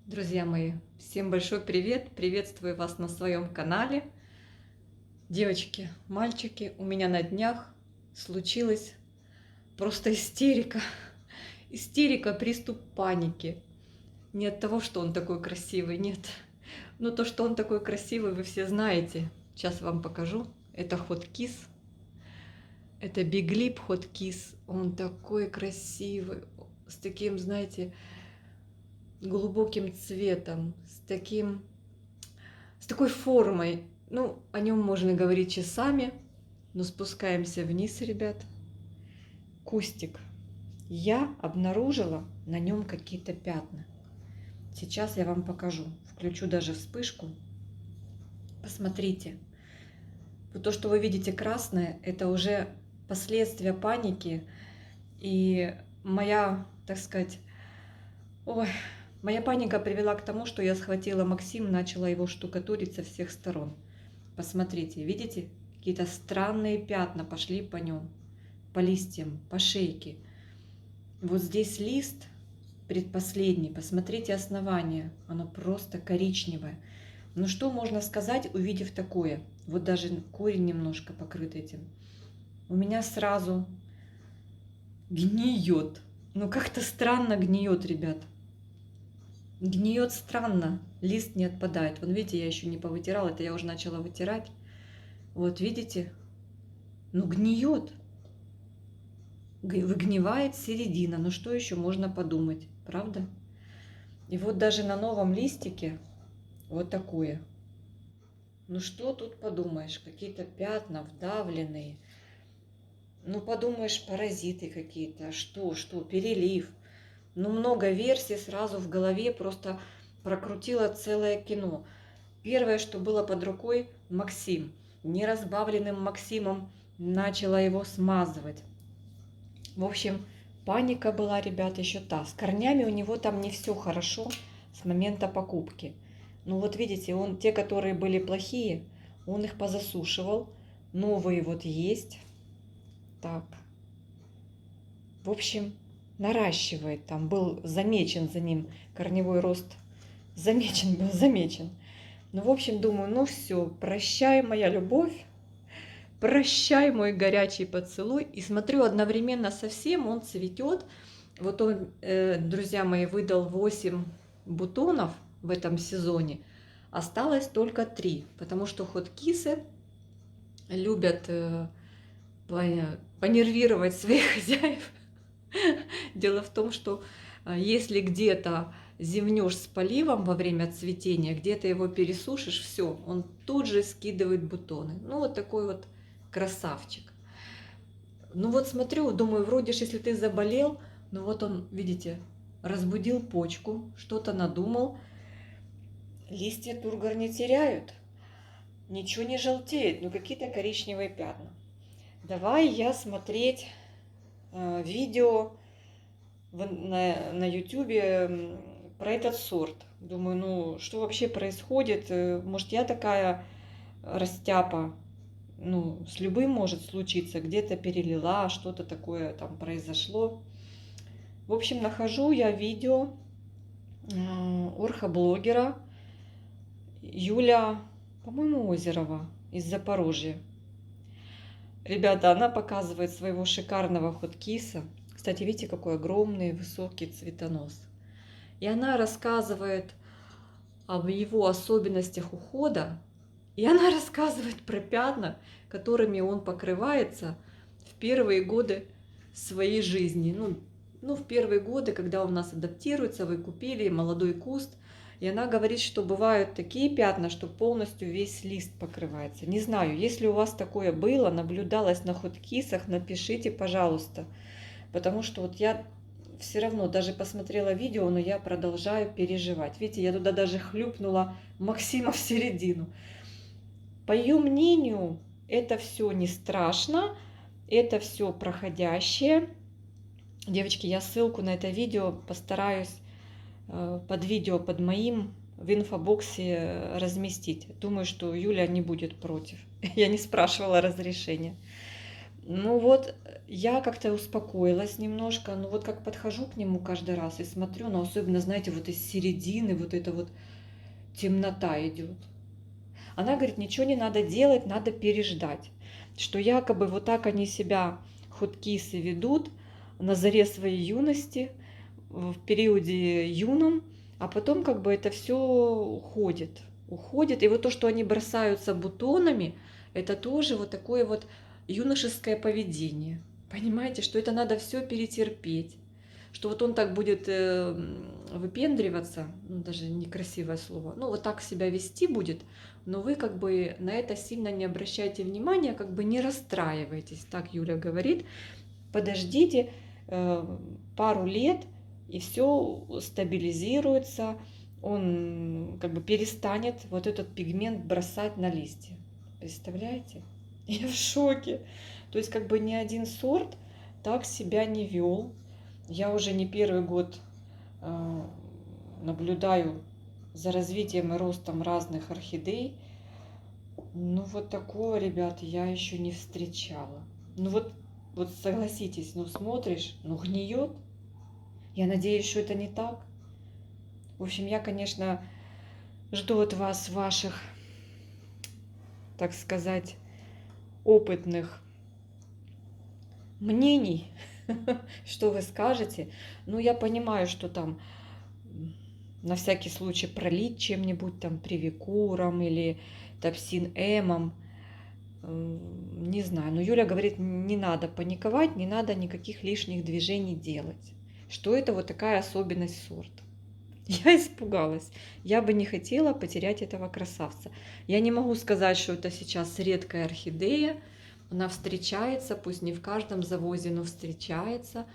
Друзья мои, всем большой привет! Приветствую вас на своем канале. Девочки, мальчики, у меня на днях случилась просто истерика. Истерика, приступ паники. Не от того, что он такой красивый, нет. Но то, что он такой красивый, вы все знаете. Сейчас вам покажу. Это Hot Kiss. Это Big Lip Hot Kiss. Он такой красивый. С таким, знаете, глубоким цветом. С такой формой. Ну, о нем можно говорить часами, но спускаемся вниз, ребят. Кустик. Я обнаружила на нем какие-то пятна. Сейчас я вам покажу. Включу даже вспышку. Посмотрите. Вот то, что вы видите красное, это уже последствия паники. И моя, так сказать, моя паника привела к тому, что я схватила Максим, начала его штукатурить со всех сторон. Посмотрите, видите? Какие-то странные пятна пошли по нем, по листьям, по шейке. Вот здесь лист предпоследний, посмотрите основание, оно просто коричневое. Ну что можно сказать, увидев такое? Вот даже корень немножко покрыт этим. У меня сразу гниет. Ну как-то странно гниет, ребят. Гниет странно, лист не отпадает. Вон видите, я еще не повытирала, это я уже начала вытирать. Вот видите, ну гниет. Выгнивает середина. Ну что еще можно подумать, правда? И вот даже на новом листике вот такое. Ну что тут подумаешь, какие-то пятна вдавленные. Ну подумаешь, паразиты какие-то, что, перелив. Ну много версий сразу в голове, просто прокрутила целое кино. Первое, что было под рукой, Максим. Неразбавленным Максимом начала его смазывать. В общем, паника была, ребят, еще та. С корнями у него там не все хорошо с момента покупки. Ну вот видите, он те, которые были плохие, он их позасушивал. Новые вот есть. Так. В общем, наращивает. Там был замечен за ним корневой рост. Замечен. Ну, в общем, думаю, ну все, прощай, моя любовь. Прощай, мой горячий поцелуй. И смотрю, одновременно со всем он цветет. Вот он, друзья мои, выдал 8 бутонов в этом сезоне. Осталось только 3, потому что хоткисы любят понервировать своих хозяев. Дело в том, что если где-то зевнешь с поливом во время цветения, где-то его пересушишь, все, он тут же скидывает бутоны. Ну, вот такой вот красавчик. Ну вот смотрю, думаю, вроде ж, если ты заболел, ну вот он, видите, разбудил почку, что-то надумал. Листья тургор не теряют, ничего не желтеет, ну какие-то коричневые пятна. Давай я смотреть видео на YouTube про этот сорт. Думаю, ну что вообще происходит? Может, я такая растяпа? Ну, с любым может случиться. Где-то перелила, что-то такое там произошло. В общем, нахожу я видео орхоблогера Юля, по-моему, Озерова из Запорожья. Ребята, она показывает своего шикарного хоткиса. Кстати, видите, какой огромный, высокий цветонос. И она рассказывает об его особенностях ухода. И она рассказывает про пятна, которыми он покрывается в первые годы своей жизни. Ну, в первые годы, когда он у нас адаптируется, вы купили молодой куст. И она говорит, что бывают такие пятна, что полностью весь лист покрывается. Не знаю, если у вас такое было, наблюдалось на хоткисах, напишите, пожалуйста. Потому что вот я все равно даже посмотрела видео, но я продолжаю переживать. Видите, я туда даже хлюпнула Максима в середину. По ее мнению, это все не страшно, это все проходящее. Девочки, я ссылку на это видео постараюсь под видео, под моим, в инфобоксе разместить. Думаю, что Юля не будет против. Я не спрашивала разрешения. Ну вот, я как-то успокоилась немножко, но вот как подхожу к нему каждый раз и смотрю, но особенно, знаете, вот из середины вот эта вот темнота идет. Она говорит, ничего не надо делать, надо переждать. Что якобы вот так они себя, хуткисы, ведут на заре своей юности, в периоде юном, а потом как бы это все уходит. Уходит. И вот то, что они бросаются бутонами, это тоже вот такое вот юношеское поведение. Понимаете, что это надо все перетерпеть. Что вот он так будет выпендриваться, ну, даже некрасивое слово, ну вот так себя вести будет, но вы как бы на это сильно не обращайте внимания, как бы не расстраивайтесь, так Юля говорит, подождите пару лет, и все стабилизируется, он как бы перестанет вот этот пигмент бросать на листья. Представляете? Я в шоке. То есть как бы ни один сорт так себя не вел. Я уже не первый год наблюдаю за развитием и ростом разных орхидей. Ну вот такого, ребят, я еще не встречала. Ну вот согласитесь, ну смотришь, ну гниет. Я надеюсь, что это не так. В общем, я, конечно, жду от вас ваших, так сказать, опытных мнений, что вы скажете. Ну, я понимаю, что там на всякий случай пролить чем-нибудь там привикуром или топсин-эмом. Не знаю, но Юля говорит, не надо паниковать, не надо никаких лишних движений делать. Что это вот такая особенность сорта. Я испугалась. Я бы не хотела потерять этого красавца. Я не могу сказать, что это сейчас редкая орхидея. Она встречается, пусть не в каждом завозе, но встречается.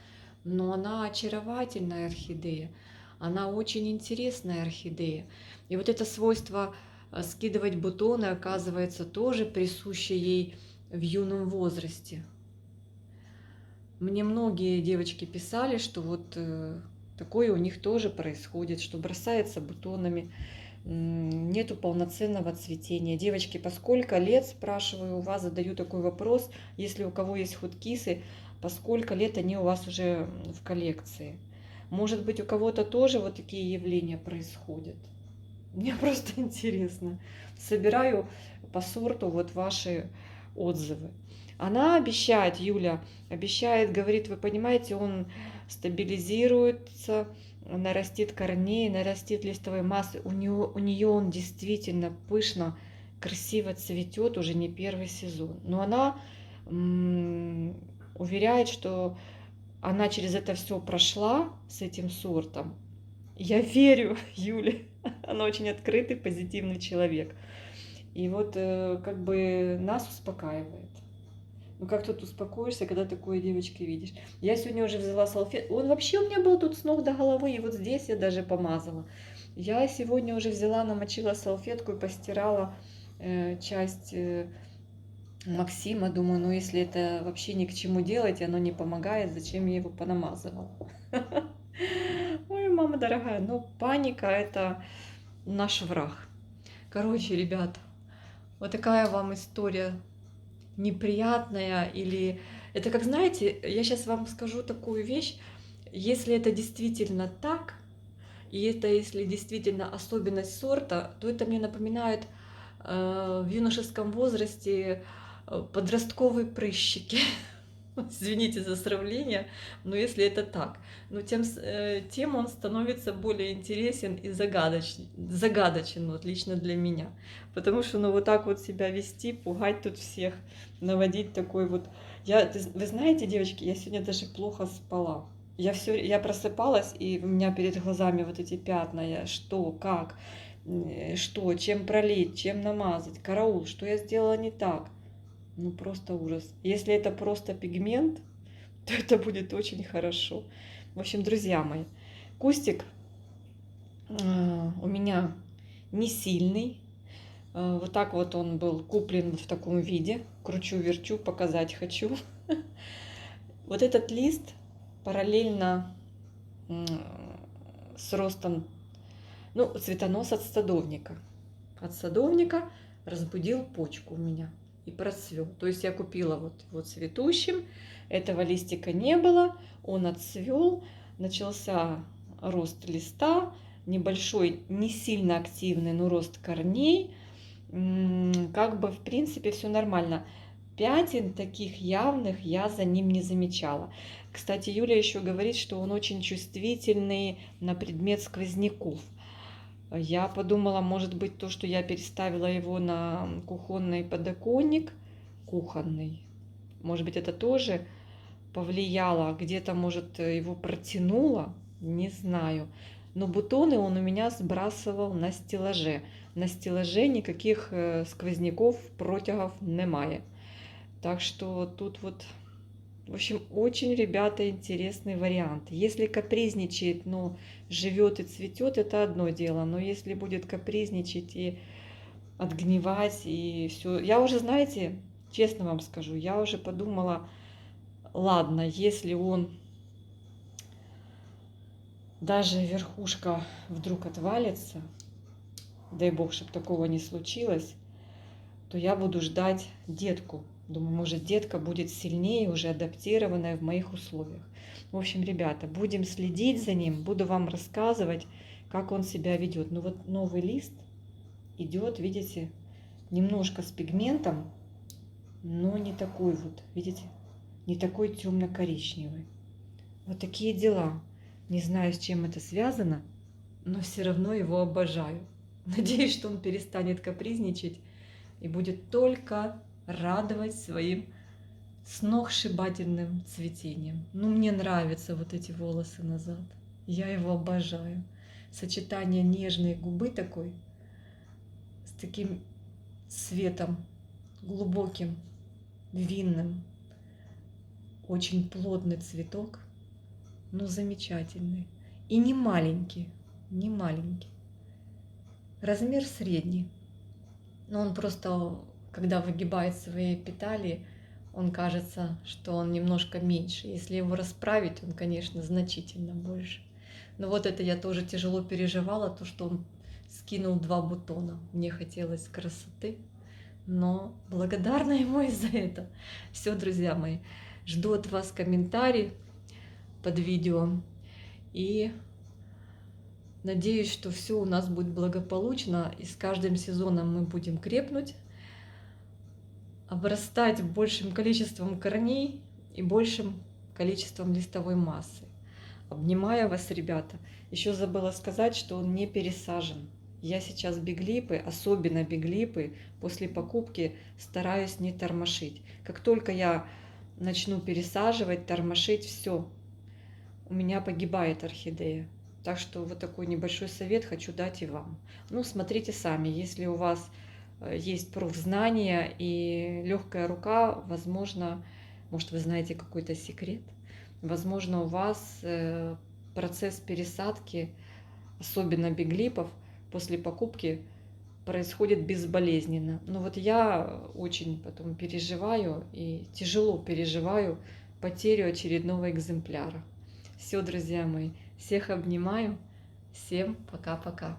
Но она очаровательная орхидея. Она очень интересная орхидея. И вот это свойство скидывать бутоны, оказывается, тоже присуще ей в юном возрасте. Мне многие девочки писали, что вот такое у них тоже происходит, что бросается бутонами, нету полноценного цветения. Девочки, по сколько лет, спрашиваю у вас, задаю такой вопрос, если у кого есть хуткисы, по сколько лет они у вас уже в коллекции? Может быть, у кого-то тоже вот такие явления происходят? Мне просто интересно. Собираю по сорту вот ваши отзывы. Она обещает, Юля, обещает, говорит, вы понимаете, он стабилизируется, нарастит корней, нарастит листовой массы. У нее он действительно пышно, красиво цветет уже не первый сезон. Но она уверяет, что она через это все прошла с этим сортом. Я верю, Юля. Она очень открытый, позитивный человек. И вот как бы нас успокаивает. Ну как тут успокоишься, когда такое девочки видишь? Я сегодня уже взяла салфетку. Он вообще у меня был тут с ног до головы, и вот здесь я даже помазала. Я сегодня уже взяла, намочила салфетку и постирала часть Максима. Думаю, ну если это вообще ни к чему делать, оно не помогает, зачем я его понамазывала? Ой, мама дорогая, ну паника это наш враг. Короче, ребят, вот такая вам история неприятная или... Это как, знаете, я сейчас вам скажу такую вещь, если это действительно так, и это если действительно особенность сорта, то это мне напоминает в юношеском возрасте подростковые прыщики. Извините за сравнение, но если это так, но тем он становится более интересен и загадочен вот лично для меня. Потому что ну вот так вот себя вести, пугать тут всех, наводить такой вот... Вы знаете, девочки, я сегодня даже плохо спала. Я просыпалась, и у меня перед глазами вот эти пятна, что, как, что, чем пролить, чем намазать, караул, что я сделала не так. Ну просто ужас. Если это просто пигмент, то это будет очень хорошо. В общем, друзья мои, кустик у меня не сильный. Вот так вот он был куплен в таком виде. Кручу-верчу, показать хочу. Вот этот лист параллельно с ростом, ну, цветонос от садовника. От садовника разбудил почку у меня. и процвел. То есть я купила вот его цветущим, этого листика не было, он отцвел, начался рост листа, небольшой, не сильно активный, но рост корней. Как бы в принципе все нормально. Пятен таких явных я за ним не замечала. Кстати, Юля еще говорит, что он очень чувствительный на предмет сквозняков. Я подумала, может быть, то, что я переставила его на кухонный подоконник, кухонный, может быть, это тоже повлияло, где-то, может, его протянуло, не знаю. Но бутоны он у меня сбрасывал на стеллаже. На стеллаже никаких сквозняков, протягов немає. Так что тут вот, в общем, очень, ребята, интересный вариант. Если капризничает, но живет и цветет, это одно дело. Но если будет капризничать и отгнивать, и все. Я уже, знаете, честно вам скажу, я уже подумала, ладно, если он даже верхушка вдруг отвалится, дай бог, чтобы такого не случилось, то я буду ждать детку. Думаю, может, детка будет сильнее, уже адаптированная в моих условиях. В общем, ребята, будем следить за ним, буду вам рассказывать, как он себя ведет. Ну вот новый лист идет, видите, немножко с пигментом, но не такой вот, видите, не такой темно-коричневый. Вот такие дела. Не знаю, с чем это связано, но все равно его обожаю. Надеюсь, что он перестанет капризничать и будет только радовать своим сногсшибательным цветением. Ну, мне нравятся вот эти волосы назад. Я его обожаю. Сочетание нежной губы такой с таким цветом глубоким, винным. Очень плотный цветок, но замечательный. И не маленький, не маленький. Размер средний. Но он просто, когда выгибает свои петали, он кажется, что он немножко меньше. Если его расправить, он, конечно, значительно больше. Но вот это я тоже тяжело переживала, то, что он скинул 2 бутона. Мне хотелось красоты, но благодарна ему и за это. Все, друзья мои, жду от вас комментарий под видео. И надеюсь, что все у нас будет благополучно, и с каждым сезоном мы будем крепнуть, обрастать большим количеством корней и большим количеством листовой массы. Обнимаю вас, ребята. Еще забыла сказать, что он не пересажен. Я сейчас биглипы, особенно биглипы, после покупки стараюсь не тормошить. Как только я начну пересаживать, тормошить, все, у меня погибает орхидея. Так что вот такой небольшой совет хочу дать и вам. Ну, смотрите сами, если у вас есть профзнания и легкая рука, возможно, может, вы знаете какой-то секрет, возможно, у вас процесс пересадки, особенно биглипов, после покупки происходит безболезненно. Но вот я очень потом переживаю и тяжело переживаю потерю очередного экземпляра. Все, друзья мои, всех обнимаю, всем пока-пока.